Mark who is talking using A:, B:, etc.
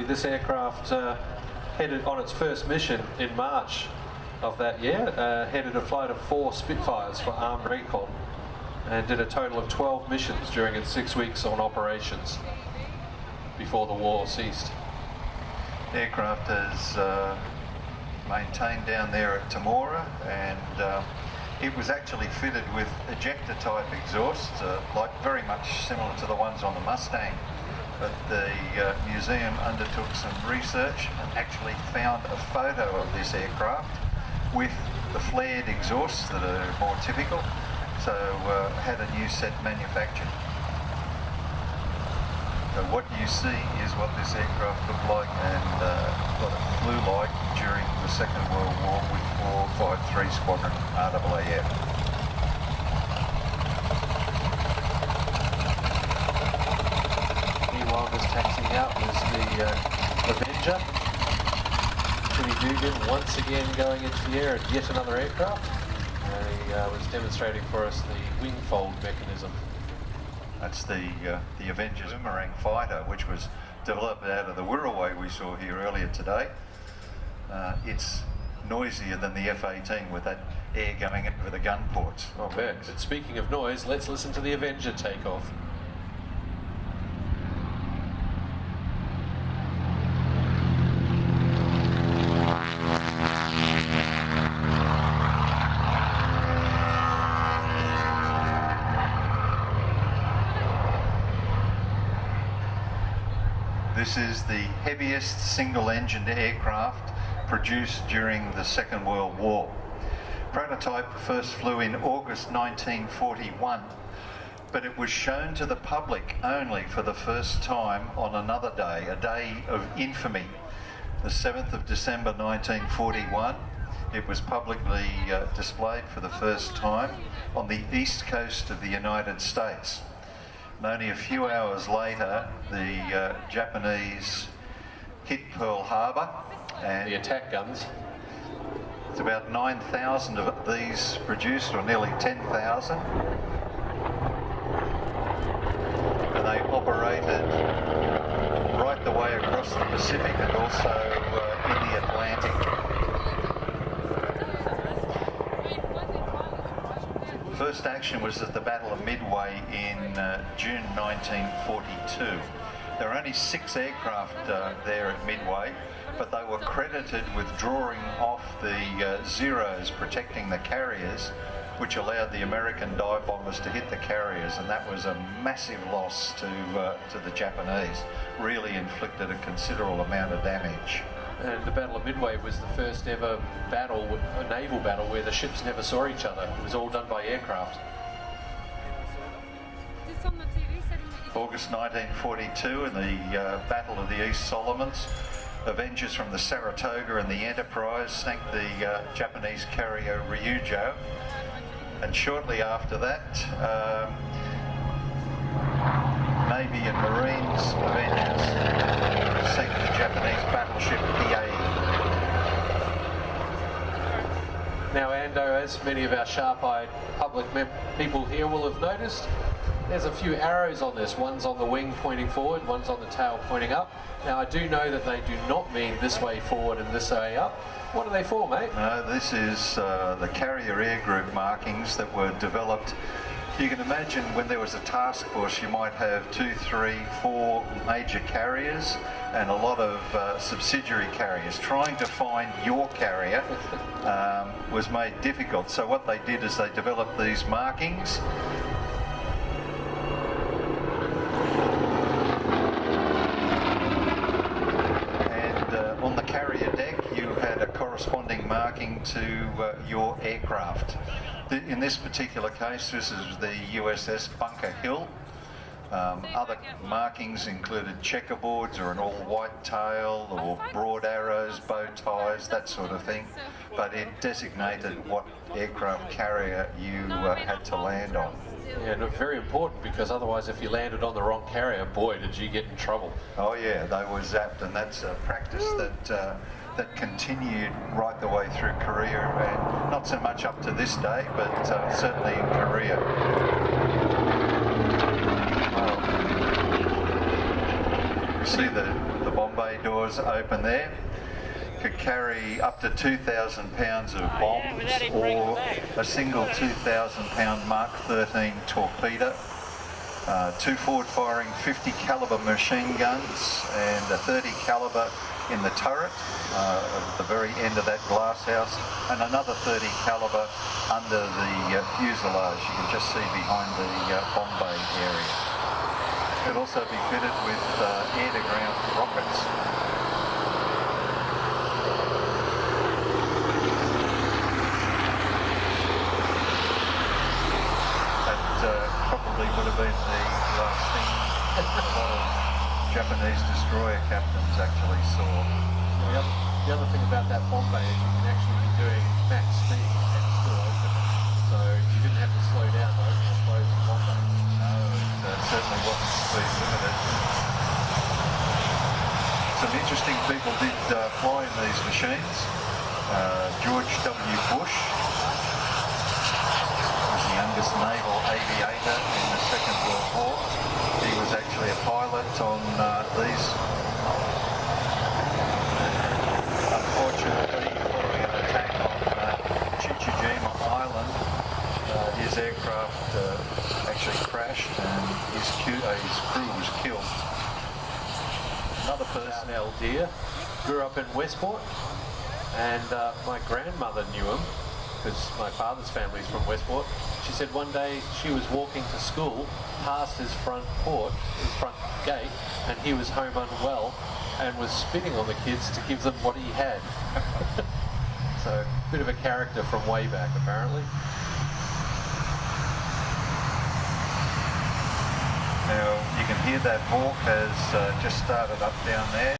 A: This aircraft headed on its first mission in March of that year, headed a flight of 4 Spitfires for Armed Recon, and did a total of 12 missions during its 6 weeks on operations before the war ceased.
B: The aircraft is maintained down there at Temora, and it was actually fitted with ejector type exhausts, like very much similar to the ones on the Mustang. But the museum undertook some research and actually found a photo of this aircraft with the flared exhausts that are more typical, so had a new set manufactured. So what you see is what this aircraft looked like and what it flew like during the Second World War with 453 Squadron RAAF.
A: Meanwhile, just taxiing out was the Avenger. Jimmy Dugan once again going into the air at yet another aircraft. He was demonstrating for us the wing fold mechanism.
B: That's the Avenger Boomerang fighter, which was developed out of the Wirraway we saw here earlier today. It's noisier than the F-18 with that air going over the gun ports.
A: Oh, but speaking of noise, let's listen to the Avenger take off.
B: This is the heaviest single-engined aircraft produced during the Second World War. Prototype first flew in August 1941, but it was shown to the public only for the first time on another day, a day of infamy. The 7th of December 1941, it was publicly displayed for the first time on the east coast of the United States. And only a few hours later, the Japanese hit Pearl Harbor, and
A: the attack guns.
B: It's about 9,000 of these produced, or nearly 10,000. And they operated right the way across the Pacific and also in the Atlantic. First action was at the Battle of Midway in June 1942. There were only 6 aircraft there at Midway, but they were credited with drawing off the Zeros protecting the carriers, which allowed the American dive bombers to hit the carriers, and that was a massive loss to the Japanese. Really inflicted a considerable amount of damage.
A: And the Battle of Midway was the first ever battle, a naval battle, where the ships never saw each other. It was all done by aircraft.
B: August 1942, in the Battle of the East Solomons, Avengers from the Saratoga and the Enterprise sank the Japanese carrier Ryujo. And shortly after that, Navy and Marines Avengers sank the Japanese battleship Hiei.
A: Now, Ando, as many of our sharp-eyed public people here will have noticed, there's a few arrows on this. One's on the wing pointing forward, one's on the tail pointing up. Now, I do know that they do not mean this way forward and this way up. What are they for, mate?
B: No, this is the carrier air group markings that were developed. You can imagine when there was a task force, you might have 2, 3, 4 major carriers and a lot of subsidiary carriers. Trying to find your carrier was made difficult. So what they did is they developed these markings. And on the carrier deck, you had a corresponding marking to your aircraft. In this particular case, this is the USS Bunker Hill. Other markings included checkerboards or an all-white tail or broad arrows, bow ties, that sort of thing. But it designated what aircraft carrier you had to land on.
A: Yeah, and very important, because otherwise if you landed on the wrong carrier, boy, did you get in trouble.
B: Oh yeah, they were zapped, and that's a practice that continued right the way through Korea, and not so much up to this day, but certainly in Korea. You see the bomb bay doors open there. Could carry up to 2,000 pounds of bombs or a single 2,000 pound Mark 13 torpedo. Two forward firing 50 caliber machine guns and a 30 caliber in the turret at the very end of that glass house, and another 30 caliber under the fuselage. You can just see behind the bomb bay area. Could also be fitted with air-to-ground rockets. That probably would have been the last thing a lot of Japanese destroyer captains actually saw.
A: The other thing about that bomb bay is you can actually be doing max speed and still open it. So you didn't have to slow down to open or close the bomb bay.
B: No, it certainly wasn't speed limited. Some interesting people did fly in these machines. George W. Bush was the youngest naval aviator in the Second World War. He was actually a pilot on these. Unfortunately, following an attack on Chichijima Island, his aircraft actually crashed and his crew was killed. Another person,
A: Al Deer, grew up in Westport, and my grandmother knew him because my father's family's from Westport. She said one day she was walking to school past his front gate, and he was home unwell and was spitting on the kids to give them what he had. So, a bit of a character from way back, apparently.
B: now you can hear that hawk has just started up down there.